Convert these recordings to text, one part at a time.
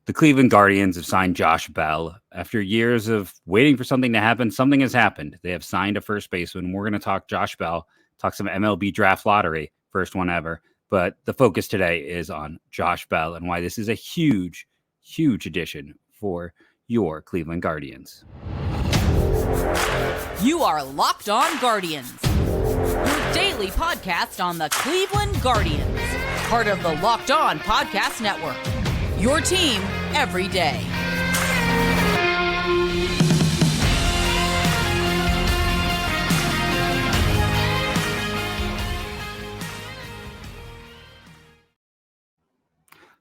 The Cleveland Guardians have signed Josh Bell. After years of waiting for something to happen, something has happened. They have signed a first baseman. We're going to talk Josh Bell, talk some MLB draft lottery, first one ever. But the focus today is on Josh Bell and why this is a huge, huge addition for your Cleveland Guardians. You are Locked On Guardians, your daily podcast on the Cleveland Guardians, part of the Locked On Podcast Network. Your team every day.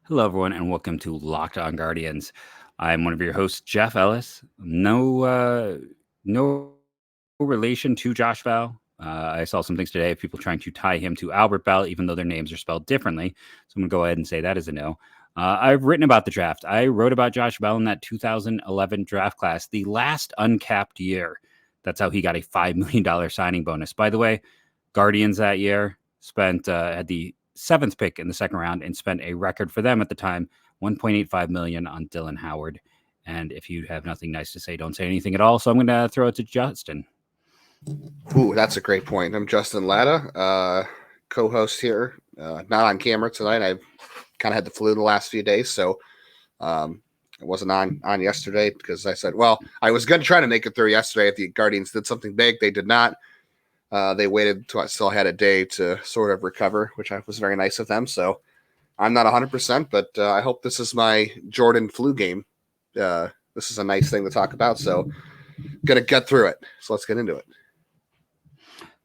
Hello, everyone, and welcome to Locked On Guardians. I'm one of your hosts, Jeff Ellis. No relation to Josh Bell. I saw some things today of people trying to tie him to Albert Bell, even though their names are spelled differently. So I'm going to go ahead and say that is a no. I've written about the draft. I wrote about Josh Bell in that 2011 draft class, the last uncapped year. That's how he got a $5 million signing bonus. By the way, Guardians that year had the 7th pick in the second round and spent a record for them at the time, $1.85 million on Dylan Howard. And if you have nothing nice to say, don't say anything at all. So I'm going to throw it to Justin. Ooh, that's a great point. I'm Justin Latta, co-host here. Not on camera tonight. I've kind of had the flu the last few days, so I wasn't on yesterday because I said, well, I was going to try to make it through yesterday if the Guardians did something big. They did not. They waited until I still had a day to sort of recover, which was very nice of them. So I'm not 100%, but I hope this is my Jordan flu game. This is a nice thing to talk about, so going to get through it. So let's get into it.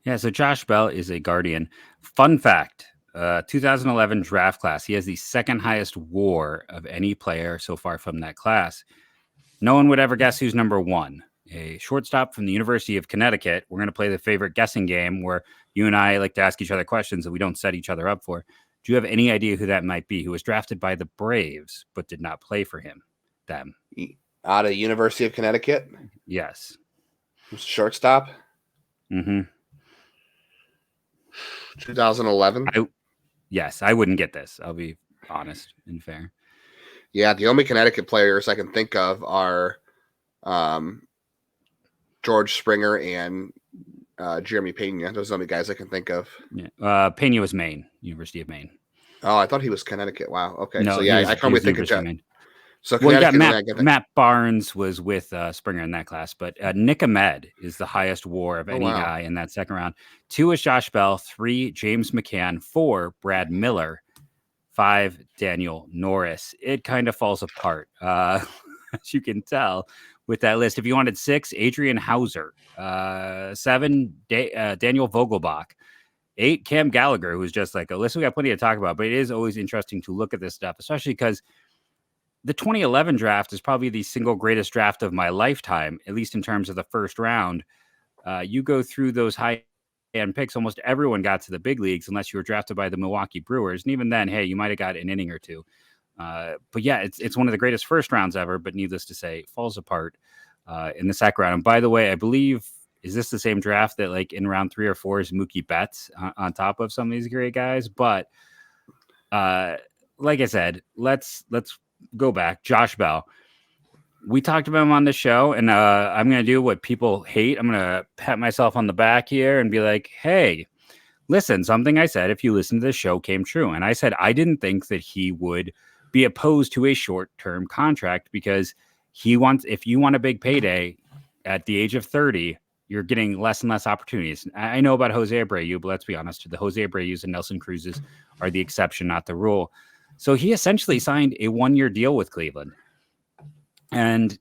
Yeah, so Josh Bell is a Guardian. Fun fact, 2011 draft class, he has the second highest WAR of any player so far from that class. No one would ever guess who's number one. A shortstop from the University of Connecticut. We're going to play the favorite guessing game where you and I like to ask each other questions that we don't set each other up for. Do you have any idea who that might be? Who was drafted by the Braves but did not play for them? Out of University of Connecticut? Yes. Shortstop? Mm-hmm. 2011? Yes, I wouldn't get this. I'll be honest and fair. Yeah, the only Connecticut players I can think of are George Springer and Jeremy Pena. Those are the only guys I can think of. Yeah. Pena was Maine, University of Maine. Oh, I thought he was Connecticut. Wow. Okay. No, so yeah, I can't really think of Maine. So well, you got Matt Barnes was with Springer in that class, but Nick Ahmed is the highest WAR of any guy in that second round. 2 is Josh Bell, 3 James McCann, 4 Brad Miller, 5 Daniel Norris. It kind of falls apart, as you can tell with that list. If you wanted 6, Adrian Hauser, 7 Daniel Vogelbach, 8 Cam Gallagher, who's just like a list we got plenty to talk about. But it is always interesting to look at this stuff, especially because the 2011 draft is probably the single greatest draft of my lifetime, at least in terms of the first round. You go through those high-end picks, almost everyone got to the big leagues unless you were drafted by the Milwaukee Brewers. And even then, hey, you might have got an inning or two. But yeah, it's one of the greatest first rounds ever, but needless to say, it falls apart in the second round. And by the way, I believe, is this the same draft that like in round 3 or 4 is Mookie Betts on top of some of these great guys? But like I said, let's go back. Josh Bell. We talked about him on the show, and I'm going to do what people hate. I'm going to pat myself on the back here and be like, hey, listen, something I said, if you listen to the show, came true. And I said I didn't think that he would be opposed to a short-term contract because if you want a big payday at the age of 30, you're getting less and less opportunities. I know about Jose Abreu, but let's be honest, the Jose Abreu's and Nelson Cruz's are the exception, not the rule. So he essentially signed a 1-year deal with Cleveland. And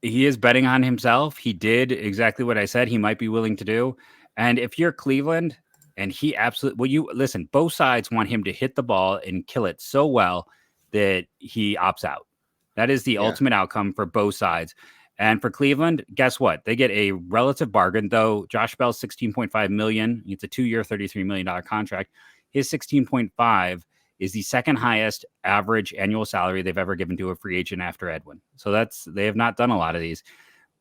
he is betting on himself. He did exactly what I said he might be willing to do. And if you're Cleveland, and he absolutely, listen, both sides want him to hit the ball and kill it so well that he opts out. That is the ultimate outcome for both sides. And for Cleveland, guess what? They get a relative bargain, though. Josh Bell's $16.5 million. It's a 2-year, $33 million contract. His $16.5 is the second highest average annual salary they've ever given to a free agent after Edwin. So they have not done a lot of these.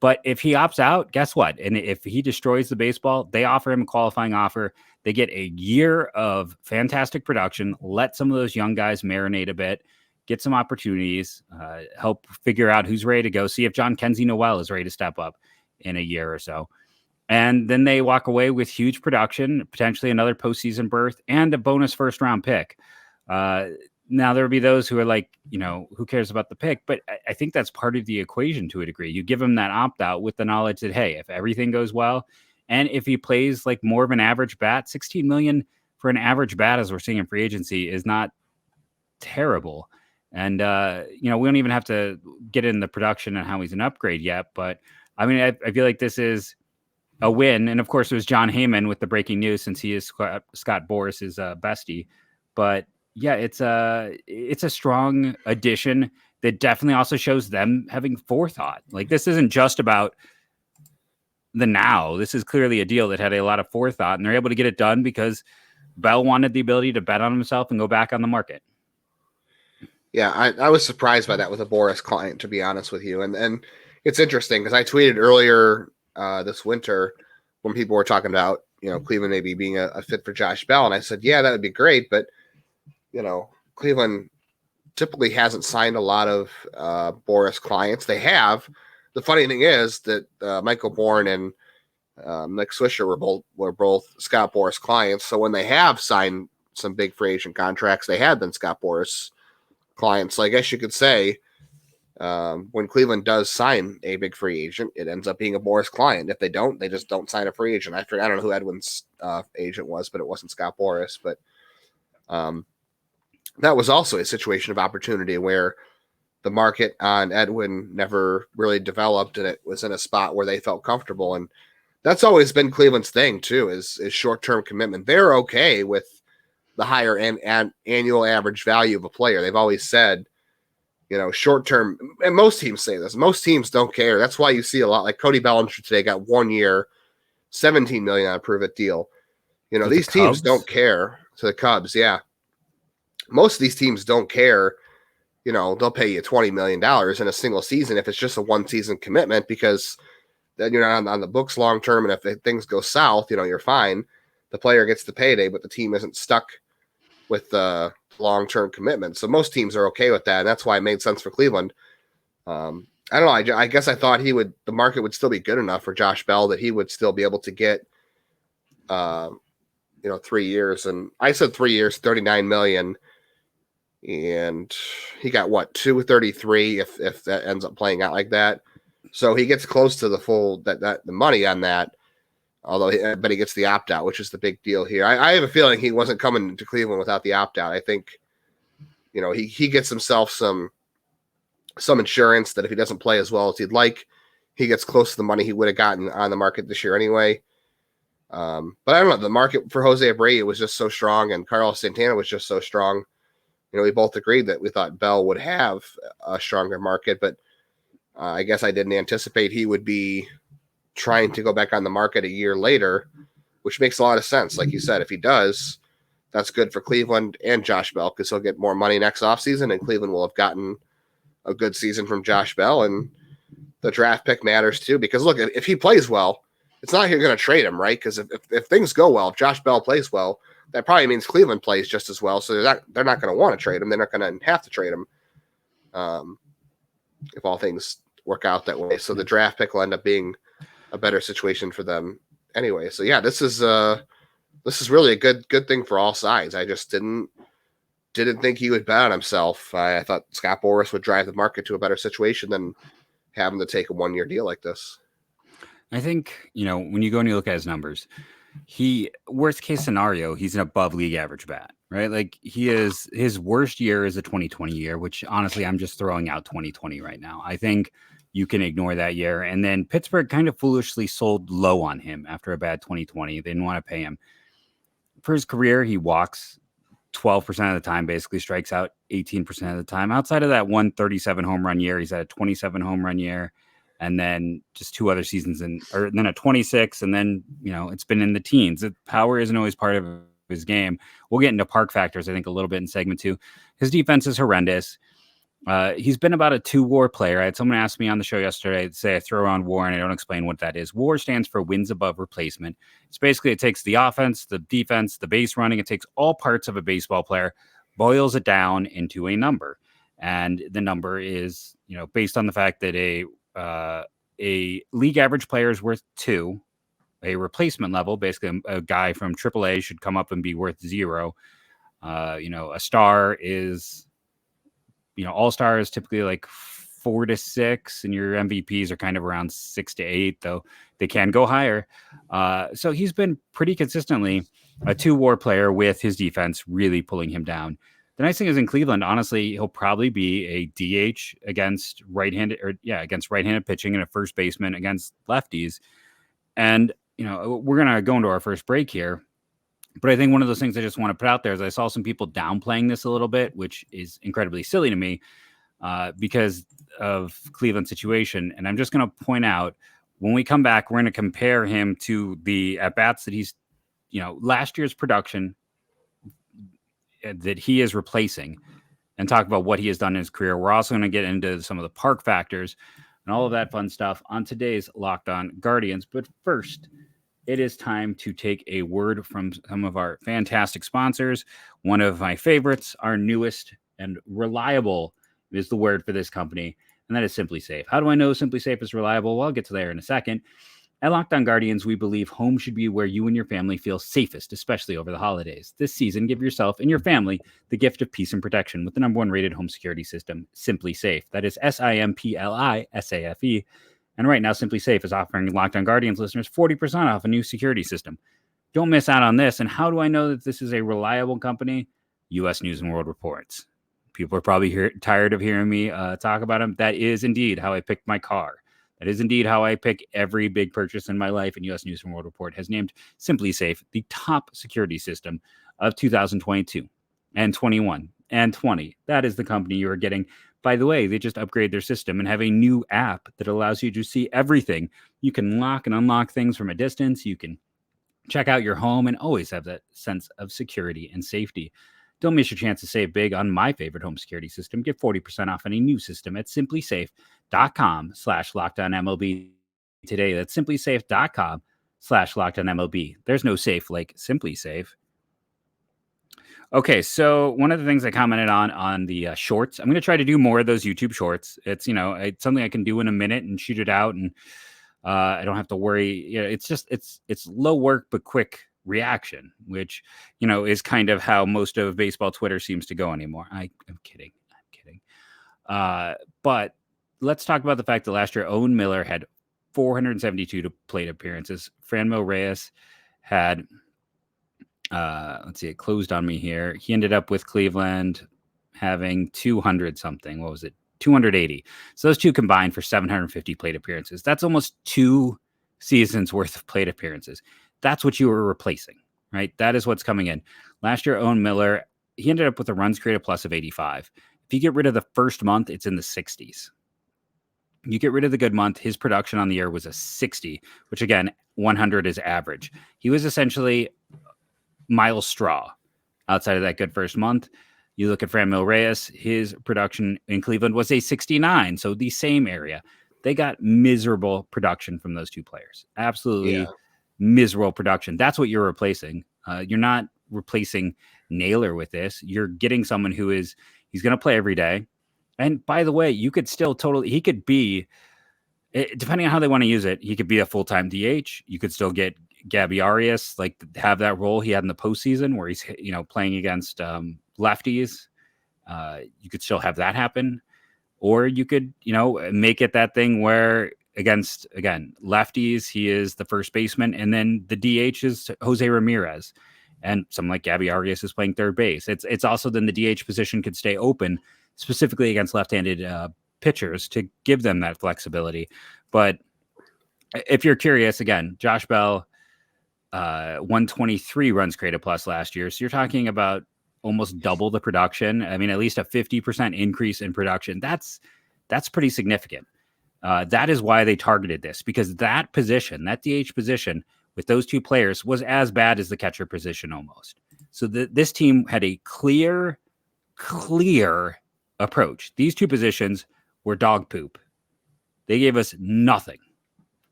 But if he opts out, guess what? And if he destroys the baseball, they offer him a qualifying offer. They get a year of fantastic production, let some of those young guys marinate a bit, get some opportunities, help figure out who's ready to go, see if John Kenzie Noel is ready to step up in a year or so. And then they walk away with huge production, potentially another postseason berth, and a bonus first-round pick. Now, there will be those who are like, who cares about the pick? But I think that's part of the equation to a degree. You give him that opt-out with the knowledge that, hey, if everything goes well, and if he plays like more of an average bat, $16 million for an average bat, as we're seeing in free agency, is not terrible. And, we don't even have to get in the production and how he's an upgrade yet. But, I mean, I feel like this is a win. And, of course, it was John Heyman with the breaking news, since he is Scott Boris's bestie. But, yeah, it's a strong addition that definitely also shows them having forethought. Like, this isn't just about the now. This is clearly a deal that had a lot of forethought, and they're able to get it done because Bell wanted the ability to bet on himself and go back on the market. Yeah, I was surprised by that with a Boris client, to be honest with you. And it's interesting because I tweeted earlier this winter when people were talking about, Cleveland maybe being a fit for Josh Bell. And I said, yeah, that would be great. But, Cleveland typically hasn't signed a lot of Boris clients. They have. The funny thing is that Michael Bourne and Nick Swisher were both Scott Boris clients. So when they have signed some big free agent contracts, they have been Scott Boris clients. So I guess you could say when Cleveland does sign a big free agent, it ends up being a Boris client. If they don't, they just don't sign a free agent. I don't know who Edwin's agent was, but it wasn't Scott Boris. But that was also a situation of opportunity where the market on Edwin never really developed, and it was in a spot where they felt comfortable. And that's always been Cleveland's thing too, is short-term commitment. They're okay with the higher and annual average value of a player. They've always said, short-term, and most teams say this. Most teams don't care. That's why you see a lot like Cody Bellinger today got 1 year, $17 million on a prove-it deal. These teams don't care. To the Cubs, yeah. Most of these teams don't care. They'll pay you $20 million in a single season if it's just a one-season commitment, because then you're not on the books long-term, and if things go south, you're fine. The player gets the payday, but the team isn't stuck with the long-term commitment. So most teams are okay with that, and that's why it made sense for Cleveland. I don't know. I guess I thought the market would still be good enough for Josh Bell that he would still be able to get, 3 years. And I said 3 years, $39 million. And he got 233 if that ends up playing out like that. So he gets close to the full the money on that. But he gets the opt out, which is the big deal here. I have a feeling he wasn't coming to Cleveland without the opt out. I think, he gets himself some insurance that if he doesn't play as well as he'd like, he gets close to the money he would have gotten on the market this year anyway. But I don't know. The market for Jose Abreu was just so strong, and Carlos Santana was just so strong. We both agreed that we thought Bell would have a stronger market, but I guess I didn't anticipate he would be trying to go back on the market a year later, which makes a lot of sense. Like you said, if he does, that's good for Cleveland and Josh Bell, because he'll get more money next offseason, and Cleveland will have gotten a good season from Josh Bell. And the draft pick matters too, because look, if he plays well, it's not like you're going to trade him, right? Because if things go well, if Josh Bell plays well, that probably means Cleveland plays just as well. So they're not going to want to trade him. They're not going to have to trade him if all things work out that way. So the draft pick will end up being a better situation for them anyway. So yeah, this is really a good thing for all sides. I just didn't think he would bet on himself. I thought Scott Boris would drive the market to a better situation than having to take a 1 year deal like this. I think, when you go and you look at his numbers, worst case scenario, he's an above league average bat, right? Like his worst year is a 2020 year, which honestly, I'm just throwing out 2020 right now. I think you can ignore that year. And then Pittsburgh kind of foolishly sold low on him after a bad 2020. They didn't want to pay him. For his career, he walks 12% of the time, basically strikes out 18% of the time. Outside of that 137 home run year, he's had a 27 home run year, and then just 2 other seasons, and then a 26, and then it's been in the teens. Power isn't always part of his game. We'll get into park factors, I think, a little bit in segment 2. His defense is horrendous. He's been about a 2 WAR player. I had someone ask me on the show yesterday, say I throw around WAR and I don't explain what that is. WAR stands for wins above replacement. It's basically, it takes the offense, the defense, the base running. It takes all parts of a baseball player, boils it down into a number. And the number is, based on the fact that a league average player is worth 2, a replacement level, basically a guy from AAA should come up and be worth 0. A star is, all-star is typically like 4 to 6, and your MVPs are kind of around 6 to 8, though they can go higher. So he's been pretty consistently a 2-WAR player with his defense really pulling him down. The nice thing is in Cleveland, honestly, he'll probably be a DH against right-handed pitching and a first baseman against lefties. And, we're going to go into our first break here. But I think one of those things I just want to put out there is I saw some people downplaying this a little bit, which is incredibly silly to me because of Cleveland's situation. And I'm just going to point out, when we come back, we're going to compare him to the at-bats that he's, last year's production that he is replacing, and talk about what he has done in his career. We're also going to get into some of the park factors and all of that fun stuff on today's Locked On Guardians. But first, it is time to take a word from some of our fantastic sponsors. One of my favorites, our newest and reliable, is the word for this company, and that is Simply Safe. How do I know Simply Safe is reliable? Well, I'll get to there in a second. At Locked On Guardians, we believe home should be where you and your family feel safest, especially over the holidays. This season, give yourself and your family the gift of peace and protection with the #1 rated home security system, Simply Safe. That is SIMPLISAFE. And right now, Simply Safe is offering Locked On Guardians listeners 40% off a new security system. Don't miss out on this. And how do I know that this is a reliable company? U.S. News and World Reports. People are probably tired of hearing me talk about them. That is indeed how I picked my car. That is indeed how I pick every big purchase in my life. And U.S. News and World Report has named Simply Safe the top security system of 2022 and 21 and 20. That is the company you are getting. By the way, they just upgrade their system and have a new app that allows you to see everything. You can lock and unlock things from a distance. You can check out your home and always have that sense of security and safety. Don't miss your chance to save big on my favorite home security system. Get 40% off any new system at simplysafe.com/LockedOnMLB today. That's simplysafe.com/LockedOnMLB. There's no safe like Simply Safe. Okay, so one of the things I commented on the shorts, I'm going to try to do more of those YouTube shorts. It's, it's something I can do in a minute and shoot it out, and I don't have to worry. It's low work but quick reaction, which, is kind of how most of baseball Twitter seems to go anymore. I'm kidding. But let's talk about the fact that last year Owen Miller had 472 plate appearances. Franmil Reyes had, it closed on me here. He ended up with Cleveland having 200 something. What was it? 280. So those two combined for 750 plate appearances. That's almost 2 seasons worth of plate appearances. That's what you were replacing, right? That is what's coming in. Last year, Owen Miller, he ended up with a runs created plus of 85. If you get rid of the first month, it's in the 60s. You get rid of the good month, his production on the year was a 60, which again, 100 is average. He was essentially Miles Straw outside of that good first month. You look at Franmil Reyes, his production in Cleveland was a 69, so the same area. They got miserable production from those two players. Absolutely miserable production. That's what you're replacing. You're not replacing Naylor with this. You're getting someone he's going to play every day. And by the way, you could still he could be, depending on how they want to use it, he could be a full-time DH. You could still get Gabby Arias, have that role he had in the postseason where he's, playing against lefties. You could still have that happen. Or you could, make it that thing where against, again, lefties, he is the first baseman, and then the DH is Jose Ramirez, and someone like Gabby Arias is playing third base. It's also then the DH position could stay open specifically against left-handed pitchers to give them that flexibility. But if you're curious, again, Josh Bell, 123 runs created plus last year. So you're talking about almost double the production. I mean, at least a 50% increase in production. That's pretty significant. That is why they targeted this, because that position, that DH position with those two players was as bad as the catcher position almost. So this team had a clear approach. These two positions were dog poop. They gave us nothing.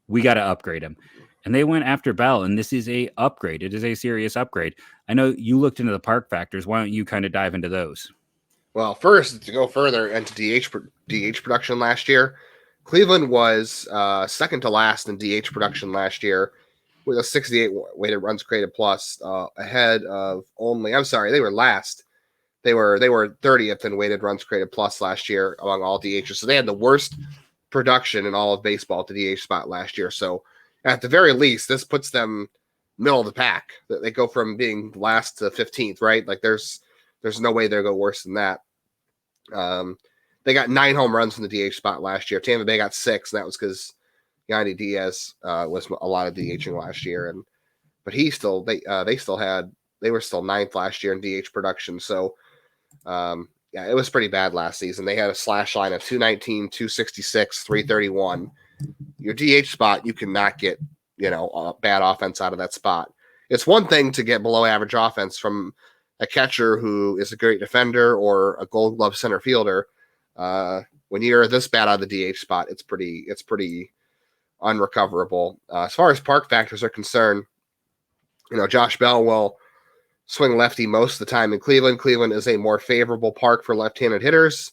We got to upgrade him. And they went after Bell, and this is a upgrade. It is a serious upgrade. I know you looked into the park factors. Why don't you kind of dive into those? Well, first, to go further into DH production last year, Cleveland was second to last in DH production last year with a 68 weighted runs created plus, ahead of only. I'm sorry, they were last. They were 30th in weighted runs created plus last year among all DHs. So they had the worst production in all of baseball at the DH spot last year. So at the very least, this puts them middle of the pack. They go from being last to 15th, right? Like there's no way they'll go worse than that. They got 9 home runs from the DH spot last year. Tampa Bay got 6, and that was because Yandy Diaz was a lot of DHing last year, but they were still 9th last year in DH production. So yeah, it was pretty bad last season. They had a slash line of 219, 266, 331. Your DH spot, you cannot get a bad offense out of that spot. It's one thing to get below average offense from a catcher who is a great defender or a Gold Glove center fielder. When you're this bad out of the DH spot, it's pretty unrecoverable. As far as park factors are concerned, Josh Bell will swing lefty most of the time in Cleveland. Cleveland is a more favorable park for left-handed hitters.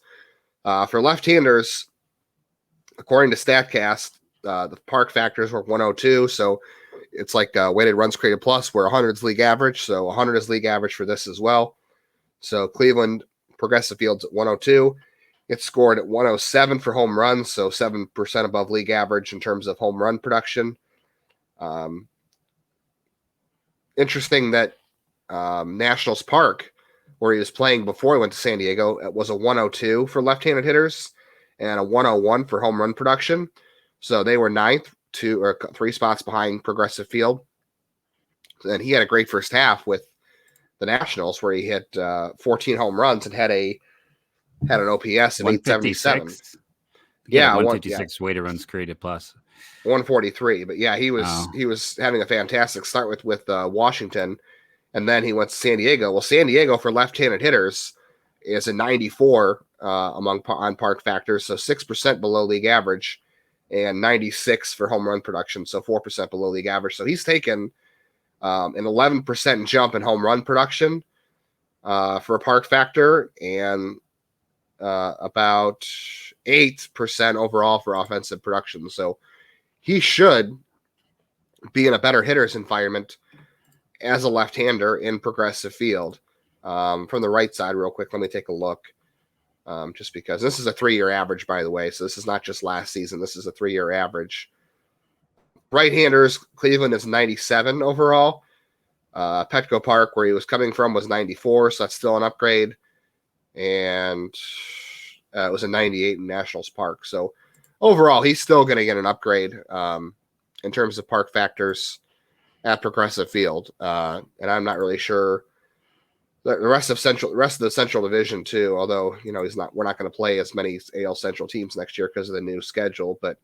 For left-handers, according to StatCast, the park factors were 102, so it's like weighted runs created plus, where 100 is league average, so 100 is league average for this as well. So Cleveland Progressive Field's at 102. It's scored at 107 for home runs, so 7% above league average in terms of home run production. Interesting that Nationals Park, where he was playing before he went to San Diego, it was a 102 for left-handed hitters and a 101 for home run production. So they were 9th, 2 or 3 spots behind Progressive Field. And he had a great first half with the Nationals, where he hit 14 home runs and had an OPS of 877. Yeah, 156 weighted runs created plus 143. But yeah, he was having a fantastic start with Washington, and then he went to San Diego. Well, San Diego for left-handed hitters is a 94 on park factors, so 6% below league average, and 96 for home run production, so 4% below league average. So he's taken an 11% jump in home run production for a park factor, and about 8% overall for offensive production. So he should be in a better hitter's environment as a left-hander in Progressive Field. From the right side, real quick, let me take a look. Just because this is a 3-year average, by the way. So this is not just last season. This is a 3-year average. Right-handers, Cleveland is 97 overall. Petco Park, where he was coming from, was 94, so that's still an upgrade. And it was a 98 in Nationals Park. So overall, he's still going to get an upgrade in terms of park factors at Progressive Field. And I'm not really sure the rest of the Central Division too, although we're not going to play as many AL Central teams next year because of the new schedule. But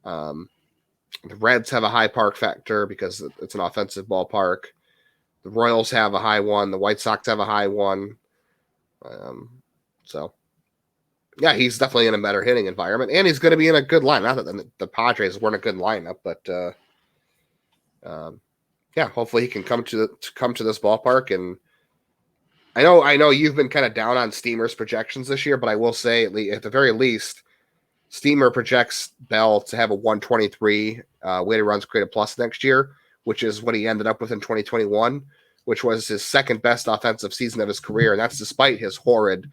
the Reds have a high park factor because it's an offensive ballpark. The Royals have a high one. The White Sox have a high one. So yeah, he's definitely in a better hitting environment, and he's going to be in a good lineup. Not that the Padres weren't a good lineup, but yeah, hopefully he can come to this ballpark. And I know you've been kind of down on Steamer's projections this year, but I will say at the very least, Steamer projects Bell to have a 123 weighted runs created plus next year, which is what he ended up with in 2021, which was his second best offensive season of his career, and that's despite his horrid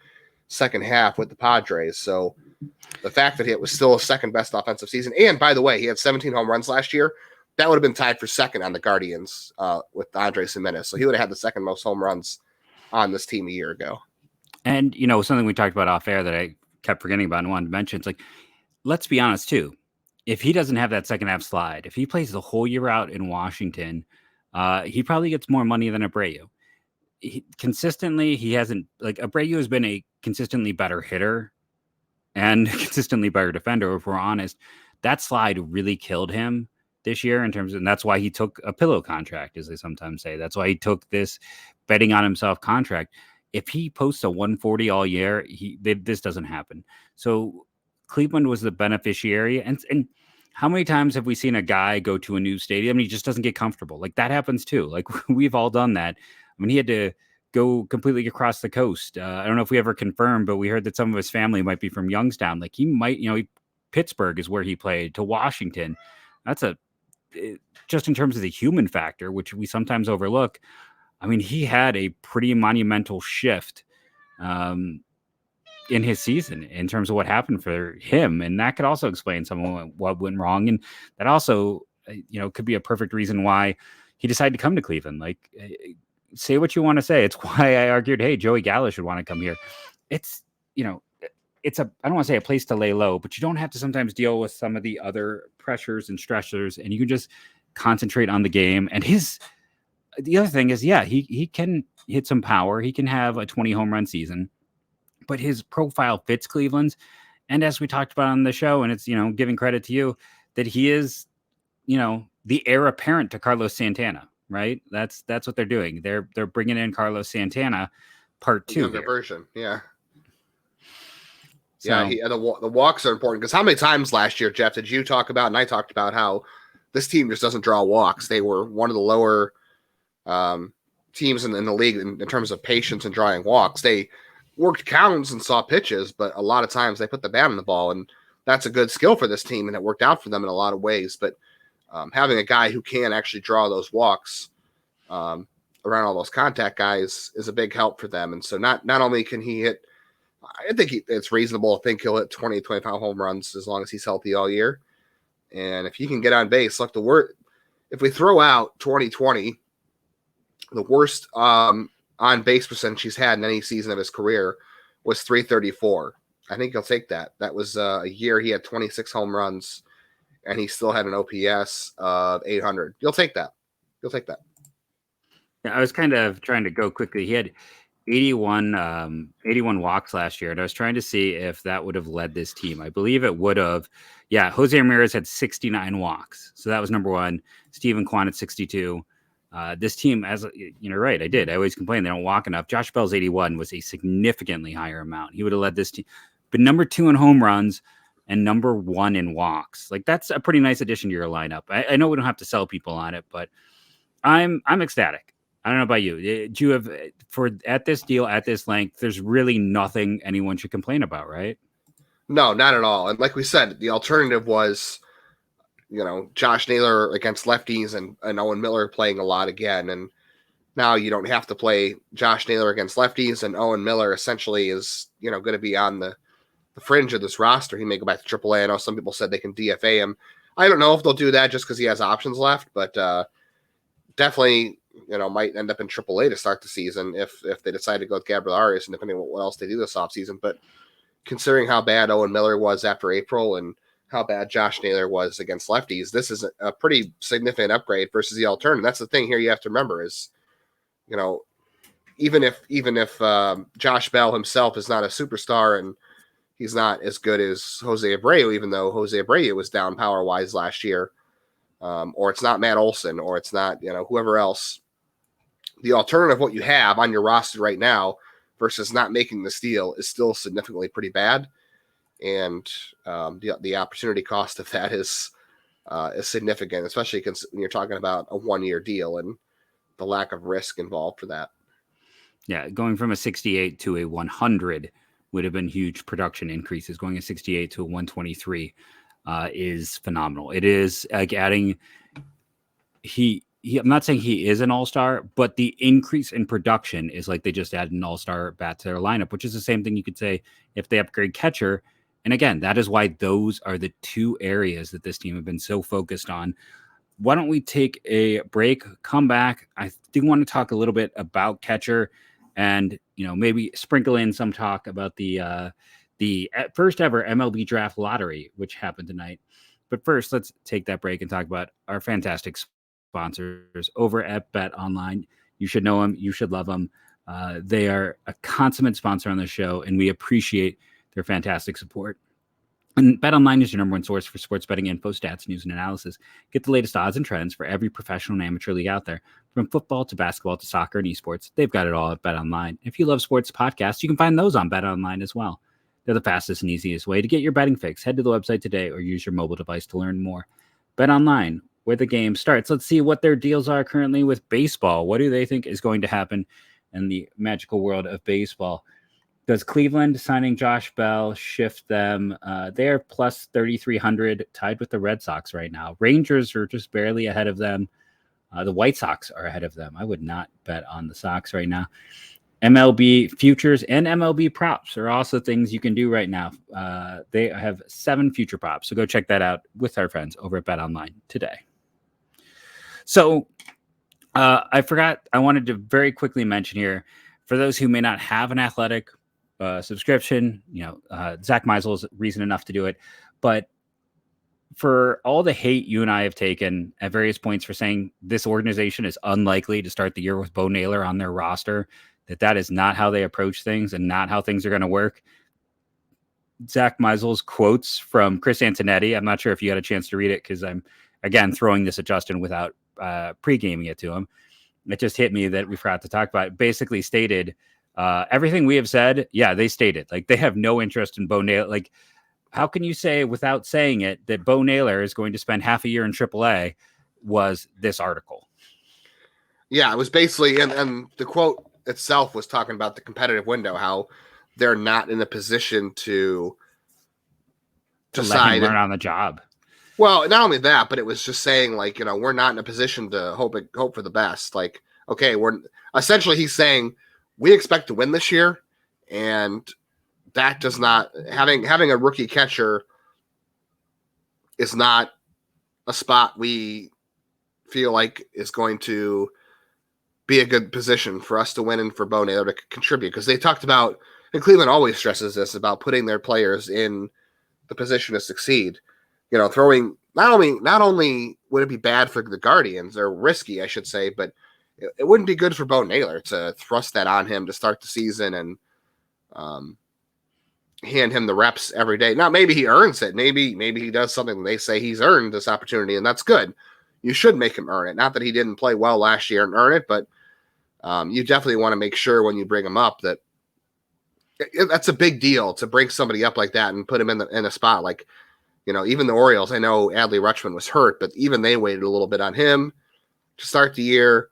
second half with the Padres. So the fact that it was still a second best offensive season, and by the way, he had 17 home runs last year, that would have been tied for second on the Guardians with Andres Gimenez. So he would have had the second most home runs on this team a year ago. And, something we talked about off air that I kept forgetting about and wanted to mention, it's like, let's be honest too. If he doesn't have that second half slide, if he plays the whole year out in Washington, he probably gets more money than Abreu. Consistently, he hasn't, like, Abreu has been a consistently better hitter and consistently better defender. If we're honest, that slide really killed him this year and that's why he took a pillow contract, as they sometimes say. That's why he took this betting on himself contract. If he posts a 140 all year, this doesn't happen. So Cleveland was the beneficiary. And how many times have we seen a guy go to a new stadium and he just doesn't get comfortable? Like, that happens too. Like, we've all done that. I mean, he had to go completely across the coast. I don't know if we ever confirmed, but we heard that some of his family might be from Youngstown. Like he might, Pittsburgh is where he played, to Washington. That's just in terms of the human factor, which we sometimes overlook. I mean, he had a pretty monumental shift in his season in terms of what happened for him. And that could also explain some of what went wrong. And that also, could be a perfect reason why he decided to come to Cleveland. Like, say what you want to say. It's why I argued, hey, Joey Gallo should want to come here. It's, I don't want to say a place to lay low, but you don't have to sometimes deal with some of the other pressures and stressors, and you can just concentrate on the game. And the other thing is, he can hit some power. He can have a 20 home run season, but his profile fits Cleveland's. And as we talked about on the show, and it's, giving credit to you, that he is, the heir apparent to Carlos Santana, right? That's what they're doing. They're bringing in Carlos Santana part 2. Younger version. Yeah. So, the walks are important, because how many times last year, Jeff, did you talk about, and I talked about, how this team just doesn't draw walks? They were one of the lower teams in the league in terms of patience and drawing walks. They worked counts and saw pitches, but a lot of times they put the bat on the ball, and that's a good skill for this team, and it worked out for them in a lot of ways. But having a guy who can actually draw those walks around all those contact guys is a big help for them. And so not only can he hit, I think it's reasonable to think he'll hit 20, 25 home runs as long as he's healthy all year. And if he can get on base, look, if we throw out 2020, the worst on base percentage he's had in any season of his career was 334. I think he'll take that. That was a year he had 26 home runs, and he still had an OPS of 800. You'll take that. Yeah, I was kind of trying to go quickly. He had 81 walks last year, and I was trying to see if that would have led this team. I believe it would have. Yeah, Jose Ramirez had 69 walks, so that was number one. Steven Kwan at 62. This team, as right, I always complain they don't walk enough. Josh Bell's 81 was a significantly higher amount. He would have led this team, but number 2 in home runs and number 1 in walks. Like, that's a pretty nice addition to your lineup. I know we don't have to sell people on it, but I'm ecstatic. I don't know about you. Do you have, at this deal, at this length, there's really nothing anyone should complain about, right? No, not at all. And like we said, the alternative was, Josh Naylor against lefties and Owen Miller playing a lot again. And now you don't have to play Josh Naylor against lefties, and Owen Miller essentially is, going to be on the fringe of this roster. He may go back to AAA. I know some people said they can DFA him. I don't know if they'll do that just because he has options left, but definitely, might end up in AAA to start the season if they decide to go with Gabriel Arias, and depending on what else they do this offseason. But considering how bad Owen Miller was after April and how bad Josh Naylor was against lefties, this is a pretty significant upgrade versus the alternative. That's the thing here you have to remember is, even if Josh Bell himself is not a superstar and he's not as good as Jose Abreu, even though Jose Abreu was down power-wise last year, or it's not Matt Olson, or it's not, whoever else, the alternative, what you have on your roster right now versus not making this deal, is still significantly pretty bad. And the opportunity cost of that is significant, especially when you're talking about a 1-year deal and the lack of risk involved for that. Yeah, going from a 68 to a 100 would have been huge production increases. Going a 68 to a 123 is phenomenal. It is like adding. I'm not saying he is an all-star, but the increase in production is like they just added an all-star bat to their lineup, which is the same thing you could say if they upgrade catcher. And again, that is why those are the 2 areas that this team have been so focused on. Why don't we take a break, come back? I do want to talk a little bit about catcher and, maybe sprinkle in some talk about the first ever MLB draft lottery, which happened tonight. But first, let's take that break and talk about our fantastic sponsors over at Bet Online. You should know them. You should love them. They are a consummate sponsor on the show, and we appreciate their fantastic support. And Bet Online is your number 1 source for sports betting info, stats, news, and analysis. Get the latest odds and trends for every professional and amateur league out there. From football to basketball to soccer and esports, they've got it all at Bet Online. If you love sports podcasts, you can find those on Bet Online as well. They're the fastest and easiest way to get your betting fix. Head to the website today or use your mobile device to learn more. Bet Online, where the game starts. Let's see what their deals are currently with baseball. What do they think is going to happen in the magical world of baseball. Does Cleveland signing Josh Bell shift them? They're plus 3,300, tied with the Red Sox right now. Rangers are just barely ahead of them. The White Sox are ahead of them. I would not bet on the Sox right now. MLB futures and MLB props are also things you can do right now. They have 7 future props. So go check that out with our friends over at Bet Online today. So I forgot, I wanted to very quickly mention here, for those who may not have an Athletic subscription, Zach Meisel's reason enough to do it. But for all the hate you and I have taken at various points for saying this organization is unlikely to start the year with Bo Naylor on their roster, that is not how they approach things and not how things are going to work. Zach Meisel's quotes from Chris Antonetti, I'm not sure if you had a chance to read it because I'm, again, throwing this at Justin without pre-gaming it to him. It just hit me that we forgot to talk about it. Basically stated everything we have said. Yeah, they stated like they have no interest in Bo Naylor. Like, how can you say without saying it that Bo Naylor is going to spend half a year in AAA? Was this article? Yeah, it was basically, and the quote itself was talking about the competitive window, how they're not in a position to decide let him learn on the job. Well, not only that, but it was just saying like, we're not in a position to hope for the best. Like, okay, we're essentially, he's saying we expect to win this year, and that does not having a rookie catcher is not a spot we feel like is going to be a good position for us to win and for Bo Naylor to contribute. Because they talked about, and Cleveland always stresses this, about putting their players in the position to succeed. Throwing not only would it be bad for the Guardians, or risky, I should say, but it wouldn't be good for Bo Naylor to thrust that on him to start the season and hand him the reps every day. Now, maybe he earns it. Maybe he does something they say he's earned this opportunity, and that's good. You should make him earn it. Not that he didn't play well last year and earn it, but you definitely want to make sure when you bring him up that that's a big deal to bring somebody up like that and put him in a spot. Like, even the Orioles, I know Adley Rutschman was hurt, but even they waited a little bit on him to start the year.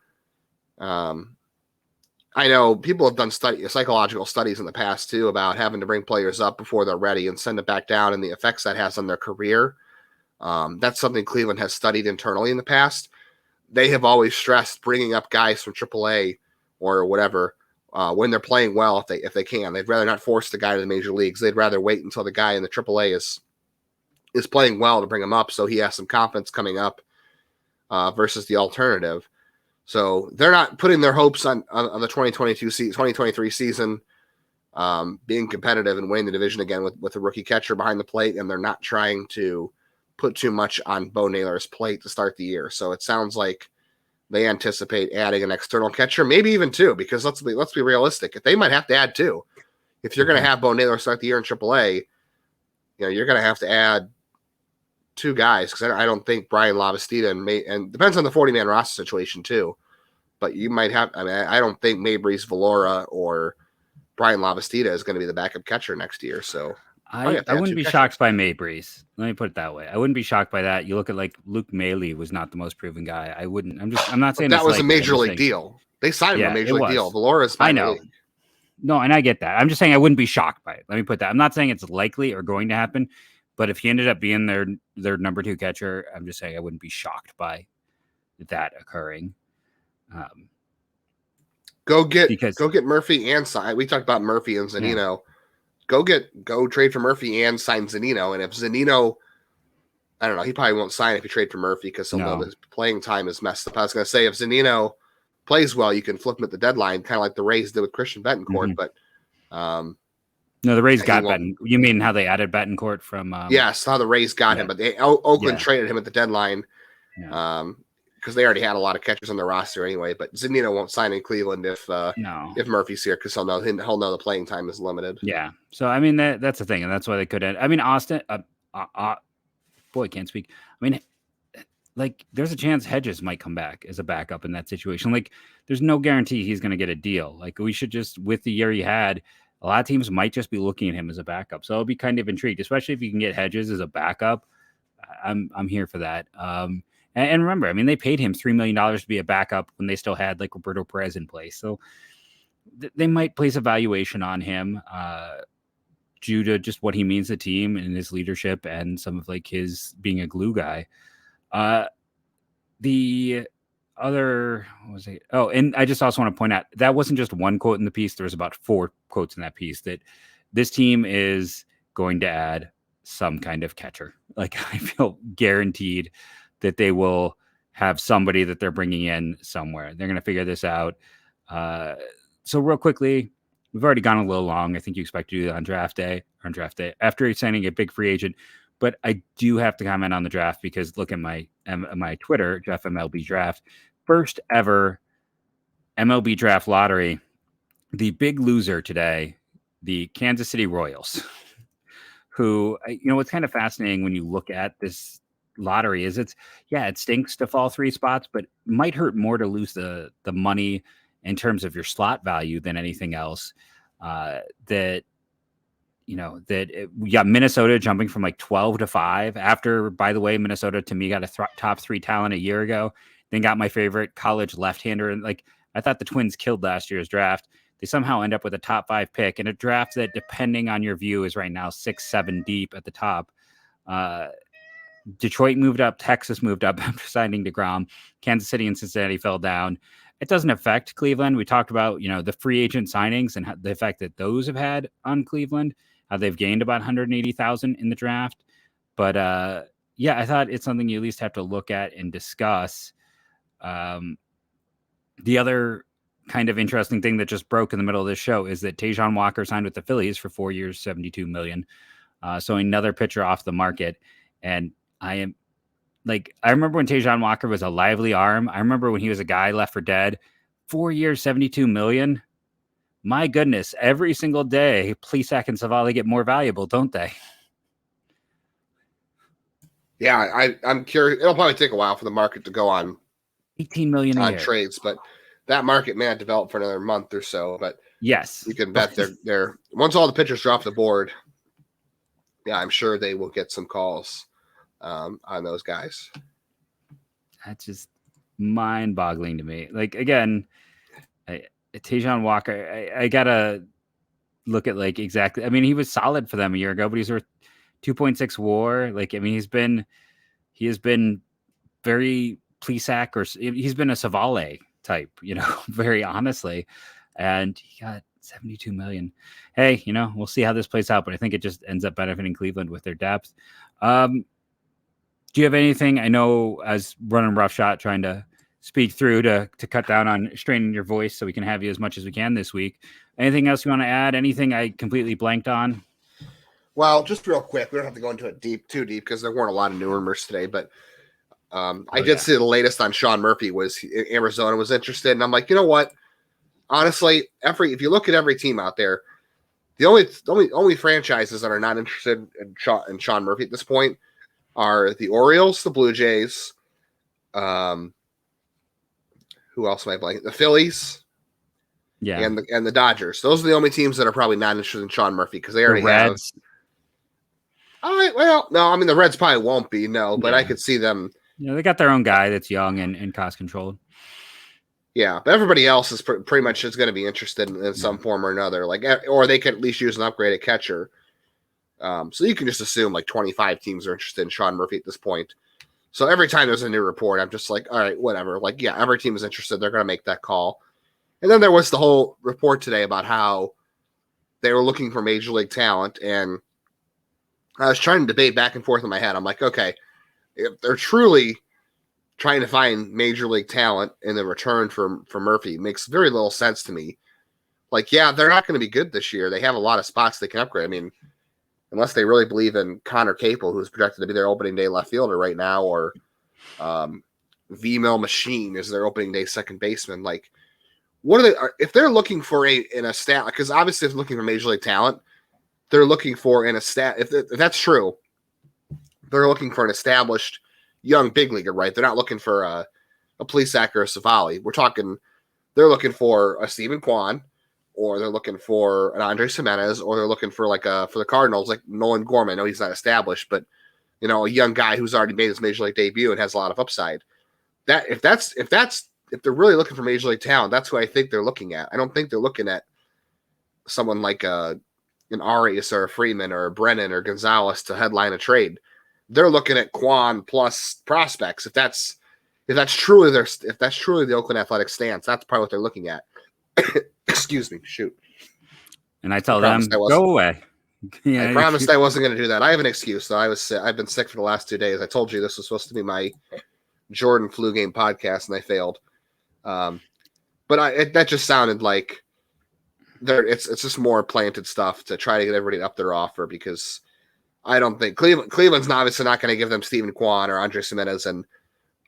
I know people have done psychological studies in the past too about having to bring players up before they're ready and send it back down, and the effects that has on their career. That's something Cleveland has studied internally in the past. They have always stressed bringing up guys from AAA or whatever when they're playing well, if they can. They'd rather not force the guy to the major leagues. They'd rather wait until the guy in the AAA is playing well to bring him up, so he has some confidence coming up versus the alternative. So they're not putting their hopes on the 2023 season being competitive and winning the division again with a rookie catcher behind the plate, and they're not trying to put too much on Bo Naylor's plate to start the year. So it sounds like they anticipate adding an external catcher, maybe even 2, because let's be realistic. If they might have to add 2. If you're going to have Bo Naylor start the year in AAA, you're going to have to add 2 guys, because I don't think Brian Lavastida and depends on the 40-man roster situation too. But you might have. I don't think Mabrys Valora or Brian Lavastida is going to be the backup catcher next year. So I wouldn't be shocked by Mabrys. Let me put it that way. I wouldn't be shocked by that. You look at like Luke Maile was not the most proven guy. I wouldn't. I'm not saying that was a major league deal. They signed him a major league deal. Valora's fine. I know. No, and I get that. I'm just saying I wouldn't be shocked by it. Let me put that. I'm not saying it's likely or going to happen, but if he ended up being their number 2 catcher, I'm just saying I wouldn't be shocked by that occurring. Go get Murphy and sign. We talked about Murphy and Zunino. Yeah. Go trade for Murphy and sign Zunino. And if Zunino, I don't know, he probably won't sign if you trade for Murphy because he'll know his playing time is messed up. I was going to say if Zunino plays well, you can flip him at the deadline, kind of like the Rays did with Christian Betancourt. Mm-hmm. But no, the Rays got Betancourt. You mean how they added Betancourt from? Yes, how the Rays got him, but Oakland traded him at the deadline. Yeah. Because they already had a lot of catchers on their roster anyway. But Zunino won't sign in Cleveland if Murphy's here, because he'll know the playing time is limited. Yeah. So I mean that's the thing, and that's why they couldn't. I mean Austin, boy, can't speak. I mean, like there's a chance Hedges might come back as a backup in that situation. Like there's no guarantee he's going to get a deal. Like we should just, with the year he had, a lot of teams might just be looking at him as a backup. So I'll be kind of intrigued, especially if you can get Hedges as a backup. I'm here for that. And remember, I mean, they paid him $3 million to be a backup when they still had like Roberto Perez in place. So they might place a valuation on him due to just what he means to the team and his leadership and some of like his being a glue guy. The other, what was it? Oh, and I just also want to point out that wasn't just one quote in the piece. There was about 4 quotes in that piece that this team is going to add some kind of catcher. Like I feel guaranteed that they will have somebody that they're bringing in somewhere. They're going to figure this out. So real quickly, we've already gone a little long. I think you expect to do that on draft day after signing a big free agent. But I do have to comment on the draft because look at my Twitter, Jeff MLB Draft, first ever MLB Draft lottery. The big loser today, the Kansas City Royals, who, what's kind of fascinating when you look at this lottery is it stinks to fall 3 spots, but might hurt more to lose the money in terms of your slot value than anything else. We got Minnesota jumping from like 12 to 5 after, by the way, Minnesota to me got a top 3 talent a year ago, then got my favorite college left-hander. And like, I thought the Twins killed last year's draft. They somehow end up with a top 5 pick in a draft that, depending on your view, is right now 6-7 deep at the top. Detroit moved up, Texas moved up after signing DeGrom. Kansas City and Cincinnati fell down. It doesn't affect Cleveland. We talked about, the free agent signings and the effect that those have had on Cleveland. They've gained about 180,000 in the draft. But I thought it's something you at least have to look at and discuss. The other kind of interesting thing that just broke in the middle of this show is that Taijuan Walker signed with the Phillies for 4 years, $72 million. So another pitcher off the market. And I remember when Taijuan Walker was a lively arm. I remember when he was a guy left for dead. 4 years, $72 million. My goodness, every single day, Plesac and Savali get more valuable, don't they? Yeah, I'm curious. It'll probably take a while for the market to go on $18 million on trades, but that market may not develop for another month or so. But yes, you can bet they're once all the pitchers are off the board. Yeah, I'm sure they will get some calls on those guys. That's just mind-boggling to me. Like, again, Taijuan Walker, I gotta look at like exactly. I mean, he was solid for them a year ago, but he's worth 2.6 WAR. Like, I mean, he has been very Plesac, or he's been a Savale type, very honestly, and he got 72 million. Hey, we'll see how this plays out, but I think it just ends up benefiting Cleveland with their depth. Do you have anything? I know as running roughshot, trying to speak through to cut down on straining your voice so we can have you as much as we can this week. Anything else you want to add? Anything I completely blanked on? Well, just real quick, we don't have to go into it too deep because there weren't a lot of new rumors today, but I did see the latest on Sean Murphy was Arizona was interested, and I'm like, you know what? Honestly, if you look at every team out there, the only franchises that are not interested in Sean Murphy at this point are the Orioles, the Blue Jays, who else am I blanking? The Phillies, and the Dodgers. Those are the only teams that are probably not interested in Sean Murphy because they already have. All right, well, no, I mean the Reds probably won't be, but I could see them. They got their own guy that's young and cost controlled. Yeah, but everybody else is pretty much just going to be interested in some form or another, or they could at least use an upgraded catcher. So you can just assume 25 teams are interested in Sean Murphy at this point. So every time there's a new report, I'm just like, all right, whatever. Every team is interested. They're going to make that call. And then there was the whole report today about how they were looking for major league talent. And I was trying to debate back and forth in my head. I'm like, okay, if they're truly trying to find major league talent in the return for Murphy, it makes very little sense to me. They're not going to be good this year. They have a lot of spots they can upgrade. I mean, unless they really believe in Connor Capel, who's projected to be their opening day left fielder right now, or V-Mill Machine is their opening day second baseman. What are they? If they're looking for in a stat, because obviously if they're looking for major league talent, they're looking for in a stat. If that's true, they're looking for an established young big leaguer, right? They're not looking for a Plesac or a Savali. They're looking for a Stephen Kwan, or they're looking for an Andres Jimenez, or they're looking for for the Cardinals, Nolan Gorman. I know he's not established, but a young guy who's already made his major league debut and has a lot of upside. If that's if they're really looking for major league talent, that's who I think they're looking at. I don't think they're looking at someone like an Arias or a Freeman or a Brennan or Gonzalez to headline a trade. They're looking at Quan plus prospects. If that's truly the Oakland Athletics stance, that's probably what they're looking at. Excuse me. Shoot. And I tell them, go away. I promised I wasn't going to do that. I have an excuse, though. I've been sick for the last 2 days. I told you this was supposed to be my Jordan flu game podcast, and I failed. But that just sounded like it's just more planted stuff to try to get everybody up their offer, because I don't think Cleveland's obviously not going to give them Steven Kwan or Andres Gimenez, and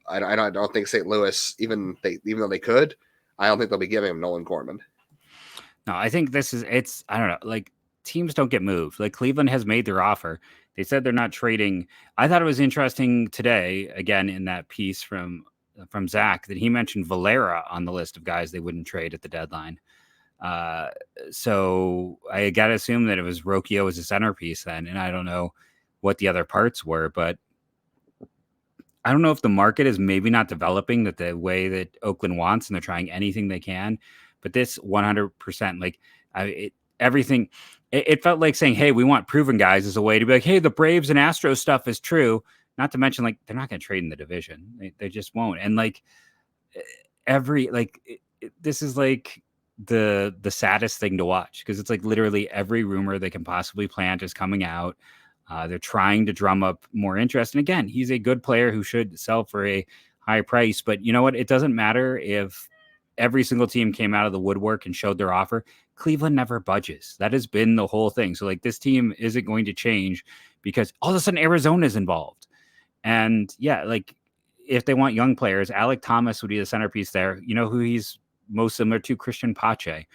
I don't think St. Louis, even though they could, I don't think they'll be giving him Nolan Gorman. No, I think I don't know, like, teams don't get moved. Like, Cleveland has made their offer. They said they're not trading. I thought it was interesting today, again, in that piece from Zach, that he mentioned Valera on the list of guys they wouldn't trade at the deadline. So I got to assume that it was Rocchio as a centerpiece then. And I don't know what the other parts were, but I don't know if the market is maybe not developing that the way that Oakland wants, and they're trying anything they can. But this 100%, like, everything, it felt like saying, hey, we want proven guys as a way to be like, hey, the Braves and Astros stuff is true. Not to mention, like, they're not going to trade in the division. They just won't. And like this is like the saddest thing to watch, because it's like literally every rumor they can possibly plant is coming out. They're trying to drum up more interest. And again, he's a good player who should sell for a high price. But you know what? It doesn't matter if every single team came out of the woodwork and showed their offer. Cleveland never budges. That has been the whole thing. So like, this team isn't going to change because all of a sudden Arizona is involved. And yeah, like, if they want young players, Alec Thomas would be the centerpiece there. You know who he's most similar to? Christian Pache,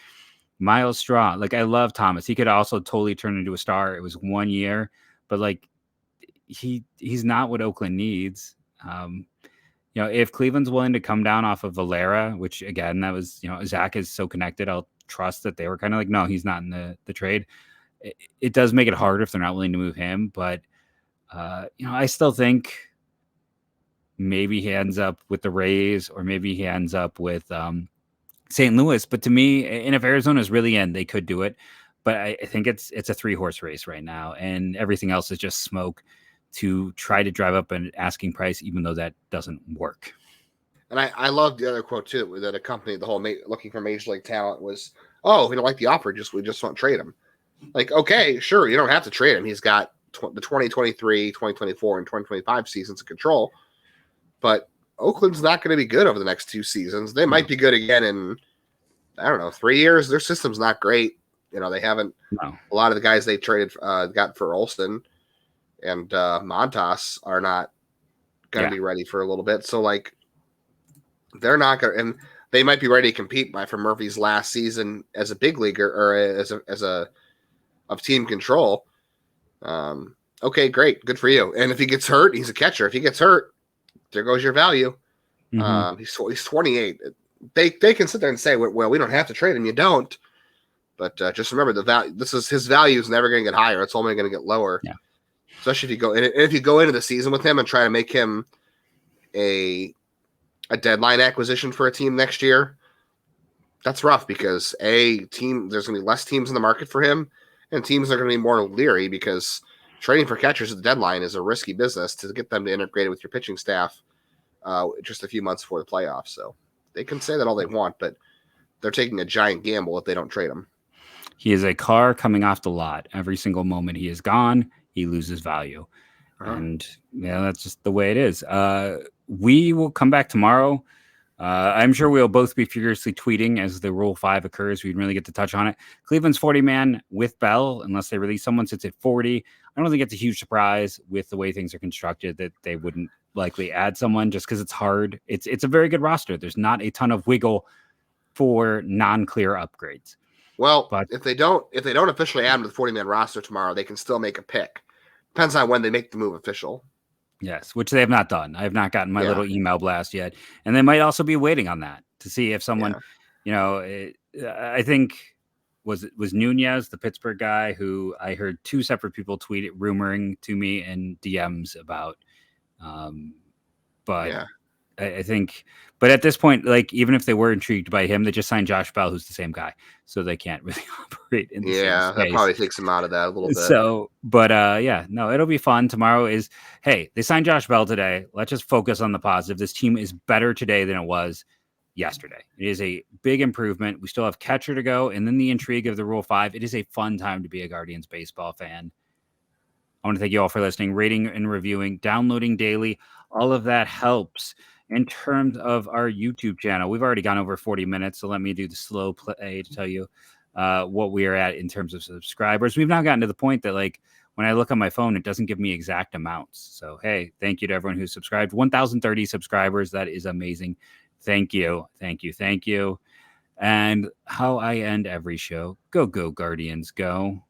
Miles Straw. Like, I love Thomas. He could also totally turn into a star. It was 1 year, but like, he's not what Oakland needs. If Cleveland's willing to come down off of Valera, which again, that was, Zach is so connected, I'll trust that they were kind of like, no, he's not in the trade. It does make it harder if they're not willing to move him, but I still think maybe he ends up with the Rays, or maybe he ends up with St. Louis. But to me, and if Arizona's really in, they could do it. But I think it's a 3-horse race right now, and everything else is just smoke to try to drive up an asking price, even though that doesn't work. And I love the other quote too, that accompanied the whole looking for major league talent was, "Oh, we don't like the offer, we just won't trade him." Like, okay, sure, you don't have to trade him. He's got the 2023, 2024, and 2025 seasons in control. But Oakland's not going to be good over the next 2 seasons. They might be good again in, I don't know, 3 years. Their system's not great. They haven't. No. A lot of the guys they traded got for Olsen and Montas are not going to be ready for a little bit. So like, they're not going to, and they might be ready to compete for Murphy's last season as a big leaguer, or as of team control. Okay, great, good for you. And if he gets hurt, he's a catcher. If he gets hurt, there goes your value. Mm-hmm. He's 28. They can sit there and say, well, we don't have to trade him. You don't. But just remember, the value. His value is never going to get higher. It's only going to get lower. Yeah. Especially if you go into the season with him and try to make him a deadline acquisition for a team next year. That's rough, because there's going to be less teams in the market for him, and teams are going to be more leery, because trading for catchers at the deadline is a risky business to get them to integrate it with your pitching staff just a few months before the playoffs. So they can say that all they want, but they're taking a giant gamble if they don't trade him. He is a car coming off the lot. Every single moment he is gone, he loses value. And that's just the way it is. We will come back tomorrow. I'm sure we'll both be furiously tweeting as the Rule 5 occurs. We didn't really get to touch on it. Cleveland's 40-man with Bell, unless they release someone, sits at 40. I don't think it's a huge surprise with the way things are constructed that they wouldn't likely add someone, just because it's hard. It's a very good roster. There's not a ton of wiggle for non-clear upgrades. Well, but if they don't officially add him to the 40-man roster tomorrow, they can still make a pick. Depends on when they make the move official. Yes, which they have not done. I have not gotten my little email blast yet. And they might also be waiting on that to see if someone, I think was Nunez, the Pittsburgh guy, who I heard 2 separate people tweet it, rumoring to me in DMs about. I think, but at this point, like even if they were intrigued by him, they just signed Josh Bell, who's the same guy, so they can't really operate in the same Yeah, that space. probably takes him out of that a little bit. So, but yeah, no, it'll be fun. Tomorrow is, hey, they signed Josh Bell today. Let's just focus on the positive. This team is better today than it was yesterday. It is a big improvement. We still have catcher to go, and then the intrigue of the Rule 5. It is a fun time to be a Guardians baseball fan. I want to thank you all for listening, rating and reviewing, downloading daily. All of that helps. In terms of our YouTube channel, we've already gone over 40 minutes, so let me do the slow play to tell you what we are at in terms of subscribers. We've now gotten to the point that, like, when I look on my phone, it doesn't give me exact amounts. So, hey, thank you to everyone who subscribed. 1,030 subscribers. That is amazing. Thank you. Thank you. Thank you. And how I end every show, go, Guardians, go.